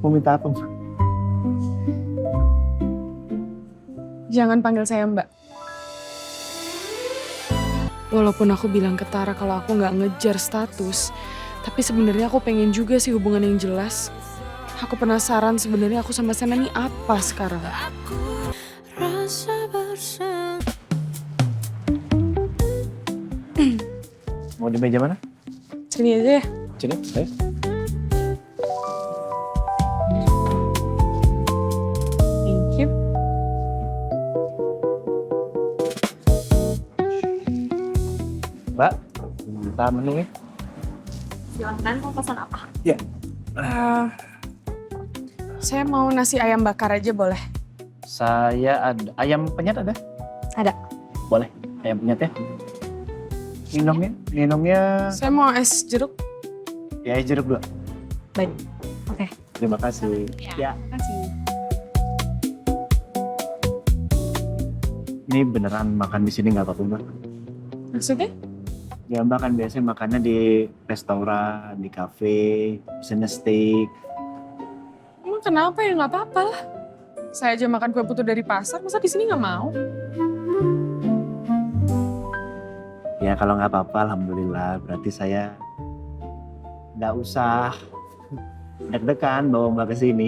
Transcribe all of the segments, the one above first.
Mau minta apa? Jangan panggil saya Mbak. Walaupun aku bilang ke Tara kalau aku nggak ngejar status, tapi sebenarnya aku pengen juga sih hubungan yang jelas. Aku penasaran sebenarnya aku sama Sena ini apa sekarang. Mau di meja mana? Sini aja ya. Sini, ayo. Thank you. Mbak, minta menu ya? Silakan, mau pesan apa? Ya. Saya mau nasi ayam bakar aja boleh? Saya ada ayam penyet ada? Ada. Boleh, ayam penyet ya. Minumnya Saya mau es jeruk. ya es jeruk dua. Baik. Oke. Terima kasih. Ya. Kasih. Ini beneran makan di sini nggak apa-apa Mbak? Maksudnya? Ya Mbak kan biasanya makannya di restoran, di kafe, misalnya steak. Emang kenapa ya nggak apa-apa lah. Saya aja makan kue putu dari pasar, masa di sini nggak mau? Ya kalau nggak apa-apa, alhamdulillah. Berarti saya nggak usah deg-degan bawa Mbak ke sini.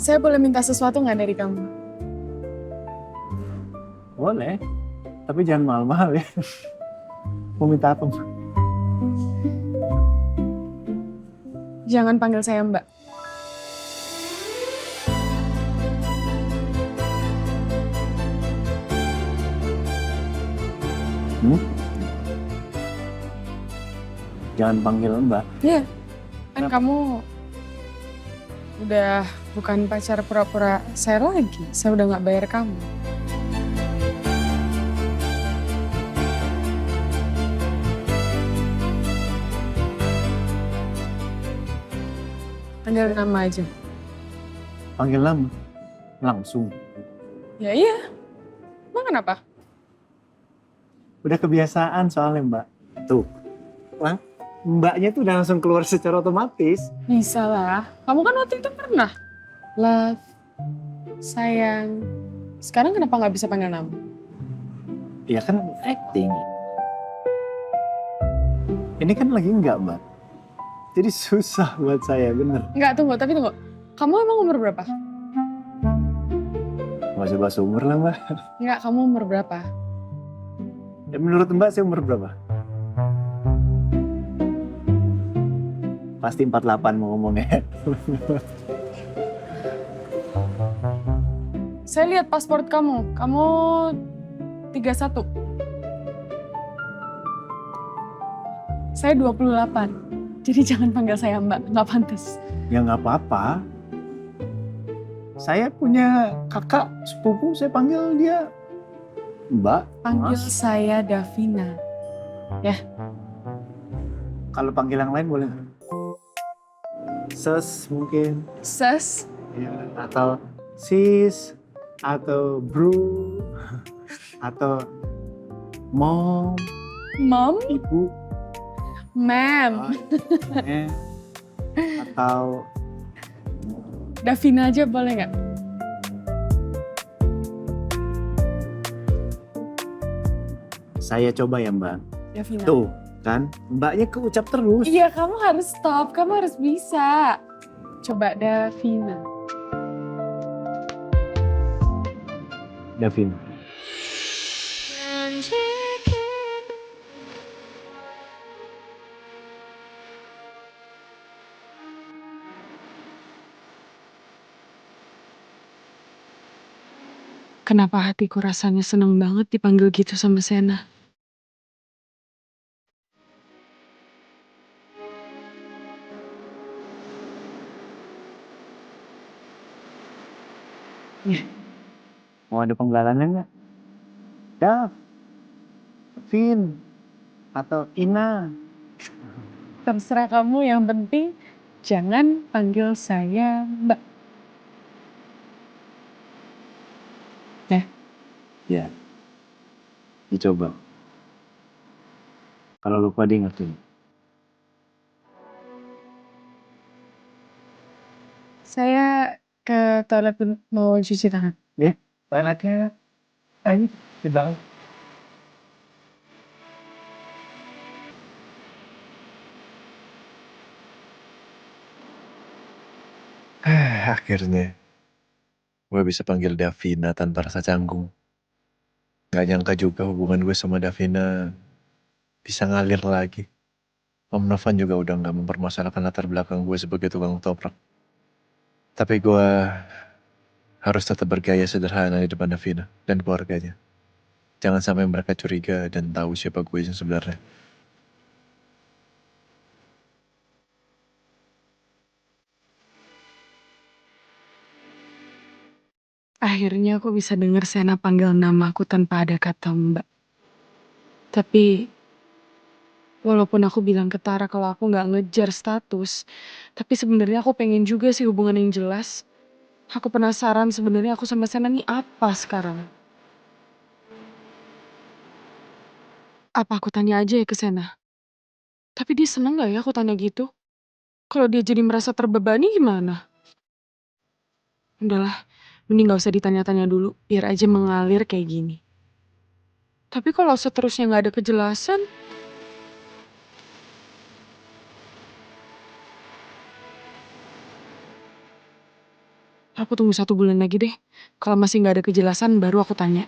Saya boleh minta sesuatu nggak dari kamu? Boleh, tapi jangan mahal-mahal ya. Mau minta apa Mbak? Jangan panggil saya Mbak. Jangan panggil Mbak. Iya, kan kamu udah bukan pacar pura-pura saya lagi. Saya udah nggak bayar kamu. Panggil nama aja. Panggil nama. Langsung. Ya iya. Emang kenapa? Udah kebiasaan soalnya Mbak. Tuh. Lah, Mbaknya tuh udah langsung keluar secara otomatis. Bisa lah. Kamu kan waktu itu pernah. Love, sayang. Sekarang kenapa nggak bisa panggil nama? Ya kan acting. Ini kan lagi enggak Mbak. Jadi susah buat saya, bener. Enggak, tunggu. Tapi tunggu. Kamu emang umur berapa? Masih bahas umur lah Mbak. Enggak, kamu umur berapa? Ya, menurut Mbak saya umur berapa? Pasti 48 mau ngomongnya. Saya lihat paspor kamu. Kamu 31. Saya 28. Jadi jangan panggil saya Mbak, nggak pantas. Ya nggak apa-apa. Saya punya kakak sepupu, saya panggil dia Mbak. Panggil Mas. saya Davina. Kalau panggil yang lain boleh nggak? Ses mungkin. Ses, Ya, atau sis, atau bro, atau mom, Mom, ibu, Ma'am. atau Davina aja boleh nggak? saya coba ya Mbak. Davina. Tuh kan, Mbaknya keucap terus. Iya, kamu harus stop. Kamu harus bisa. Coba Davina. Davin. Kenapa hatiku rasanya seneng banget dipanggil gitu sama Sena? Mau ada penggalannya nggak? Dav, Vin, atau Ina. Terserah kamu, yang penting jangan panggil saya Mbak. Ya, dicoba. Kalau lupa diingetin. Saya ke toilet dulu, mau cuci tangan. Ya, toiletnya ayo di belakang. Akhirnya gue bisa panggil Davina tanpa rasa canggung. Gak nyangka juga hubungan gue sama Davina bisa ngalir lagi. Om Novan juga udah gak mempermasalahkan latar belakang gue sebagai tukang toprak. Tapi gue harus tetap bergaya sederhana di depan Davina dan keluarganya. Jangan sampai mereka curiga dan tahu siapa gue yang sebenarnya. Akhirnya aku bisa dengar Sena panggil namaku tanpa ada kata mbak. Tapi walaupun aku bilang ke Tara kalau aku nggak ngejar status, tapi sebenarnya aku pengen juga sih hubungan yang jelas. Aku penasaran sebenarnya aku sama Sena nih apa sekarang. Apa aku tanya aja ya ke Sena? Tapi dia seneng gak ya aku tanya gitu? Kalau dia jadi merasa terbebani gimana? Udahlah, mending gak usah ditanya-tanya dulu, biar aja mengalir kayak gini. Tapi kalau seterusnya gak ada kejelasan, aku tunggu 1 bulan lagi deh. Kalau masih gak ada kejelasan, baru aku tanya.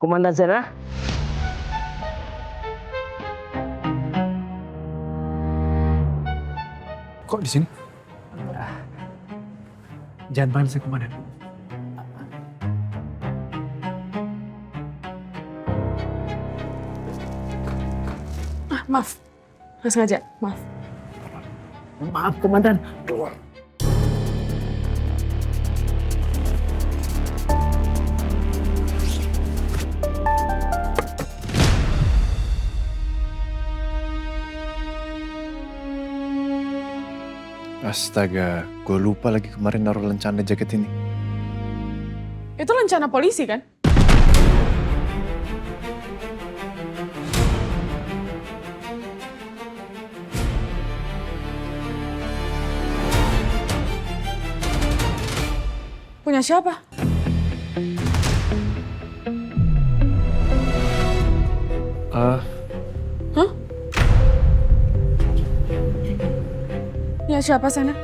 Komandan Sena? Kok di sini? Jangan panggil saya komandan. Maaf. Gak sengaja, maaf. Maaf komandan. Astaga, gue lupa lagi kemarin naruh lencana jaket ini. Itu rencana polisi kan? Punya siapa? Hah? Punya siapa sana?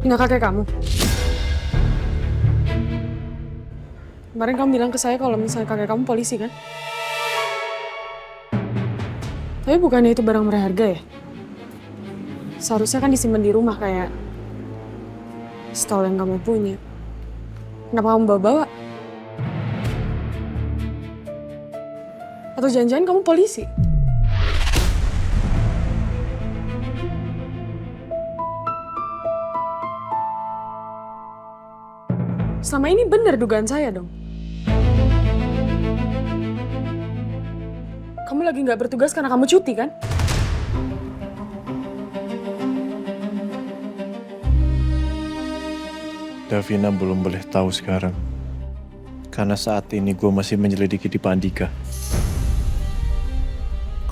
Punya kakek kamu? Kemarin kamu bilang ke saya kalau misalnya kakek kamu polisi kan? Tapi bukannya itu barang berharga ya? Seharusnya kan disimpan di rumah kayak stol yang kamu punya. Kenapa kamu bawa-bawa? Atau jangan-jangan kamu polisi? Selama ini benar dugaan saya dong. Kamu lagi nggak bertugas karena kamu cuti kan? Davina belum boleh tahu sekarang. Karena saat ini gue masih menyelidiki di Pak Andika.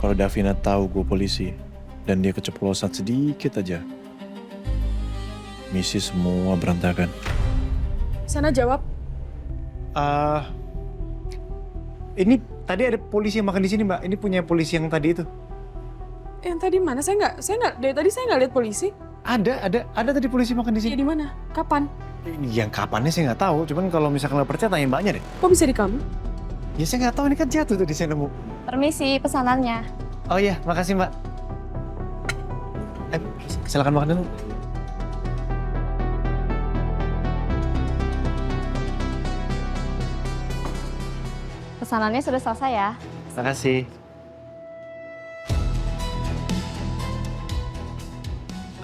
Kalau Davina tahu gue polisi dan dia keceplosan sedikit aja, misi semua berantakan. Sana jawab. Ini tadi ada polisi yang makan di sini, Mbak. Ini punya polisi yang tadi itu. Yang tadi mana? Dari tadi saya nggak lihat polisi. Ada tadi polisi makan di Iya sini. di mana? Kapan? Yang kapannya saya nggak tahu. Cuman kalau misalkan nggak percaya tanya Mbaknya deh. Kok bisa di kamu? Ya saya nggak tahu, ini kan jatuh tuh di saya nemu. Permisi, pesanannya. Oh iya, makasih Mbak. Silakan makan dulu. Pesanannya sudah selesai ya. Makasih.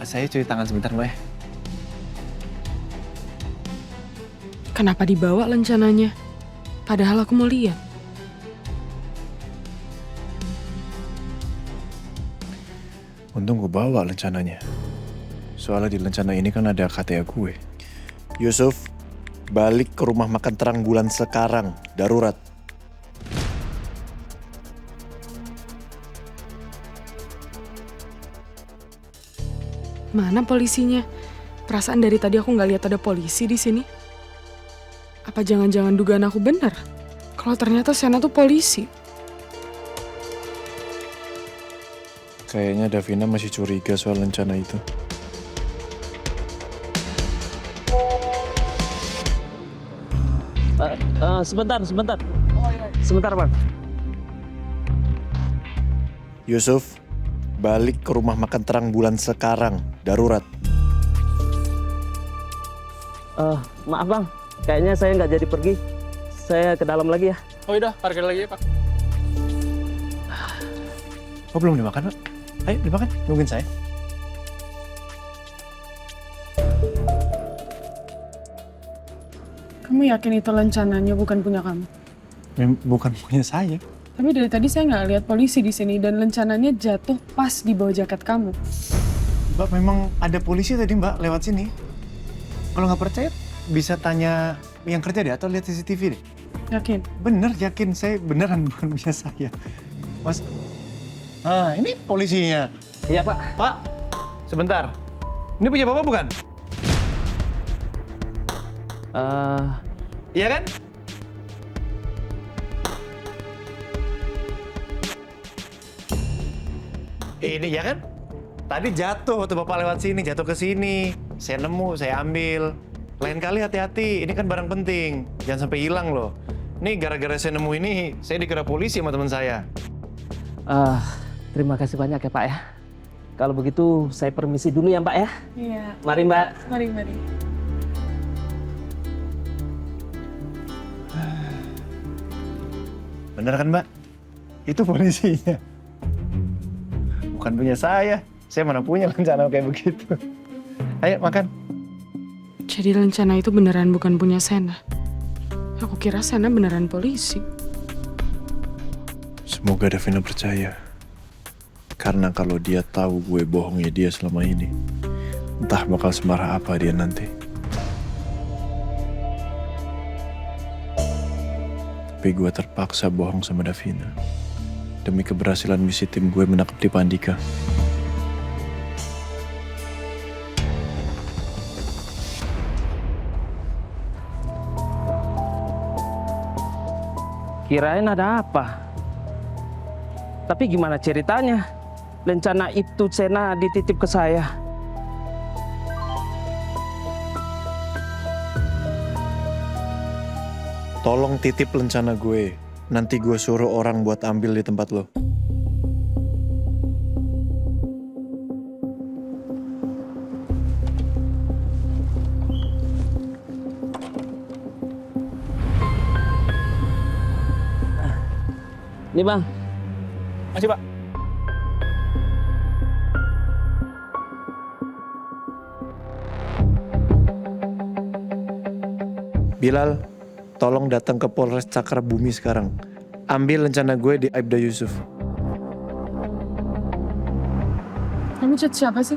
Saya cuci tangan sebentar, Mbak. Kenapa dibawa lencananya? Padahal aku mau lihat. Untung gue bawa lencananya. Soalnya di lencana ini kan ada KTA gue. Yusuf, balik ke rumah makan Terang Bulan sekarang. Darurat. Mana polisinya? Perasaan dari tadi aku nggak lihat ada polisi di sini. Apa jangan-jangan dugaan aku benar? Kalau ternyata Sena tuh polisi. Kayaknya Davina masih curiga soal rencana itu. Sebentar. Sebentar, Bang. Yusuf, balik ke rumah makan Terang Bulan sekarang. Darurat. Maaf, Bang. Kayaknya saya nggak jadi pergi. Saya ke dalam lagi ya. Oh udah, parkir lagi ya Pak. Oh belum dimakan, Pak? Ayo dimakan, nungguin saya. Kamu yakin itu lencananya bukan punya kamu? Bukan punya saya. Tapi dari tadi saya nggak lihat polisi di sini dan lencananya jatuh pas di bawah jaket kamu. Mbak, memang ada polisi tadi, Mbak, lewat sini. Kalau nggak percaya, bisa tanya yang kerja deh atau lihat CCTV deh. Yakin? Bener, yakin. Saya beneran bukan punya saya. Mas, ini polisinya. Iya, Pak. Pak, sebentar. Ini punya Bapak bukan? Iya kan? Ini ya kan? Tadi jatuh waktu Bapak lewat sini, jatuh ke sini. Saya nemu, saya ambil. Lain kali hati-hati, ini kan barang penting. Jangan sampai hilang loh. Nih gara-gara saya nemu ini, saya dikira polisi sama teman saya. Terima kasih banyak ya, Pak ya. Kalau begitu saya permisi dulu ya, Mbak ya. Iya. Mari, Mbak. Mari. Bener kan, Mbak? Itu polisinya. Bukan punya saya. Saya mana punya rencana kayak begitu. Ayo makan. Jadi rencana itu beneran bukan punya Sena. Aku kira Sena beneran polisi. Semoga Davina percaya. Karena kalau dia tahu gue bohongnya dia selama ini, entah bakal semarah apa dia nanti. Tapi gue terpaksa bohong sama Davina demi keberhasilan misi tim gue menangkap Dipa Andika. Kirain ada apa? Tapi gimana ceritanya? Rencana itu Sena dititip ke saya. Tolong titip rencana gue. Nanti gue suruh orang buat ambil di tempat lo. Nih, Bang. Masih Pak. Bilal, tolong datang ke Polres Cakrabumi sekarang. Ambil rencana gue di Aibda Yusuf. Kamu chat siapa sih?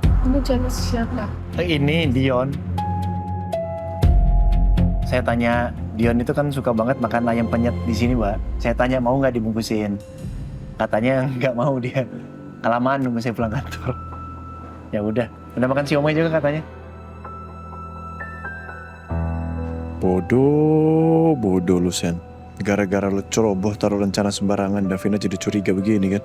Kamu chat siapa? Ini Dion. Saya tanya, Dion itu kan suka banget makan ayam penyet di sini, Mbak. Saya tanya mau nggak dibungkusin. Katanya nggak mau dia. Kelamaan nunggu saya pulang kantor. Ya udah makan siomay juga katanya. Bodoh lu Sen. Gara-gara lu ceroboh taruh rencana sembarangan, Davina jadi curiga begini kan.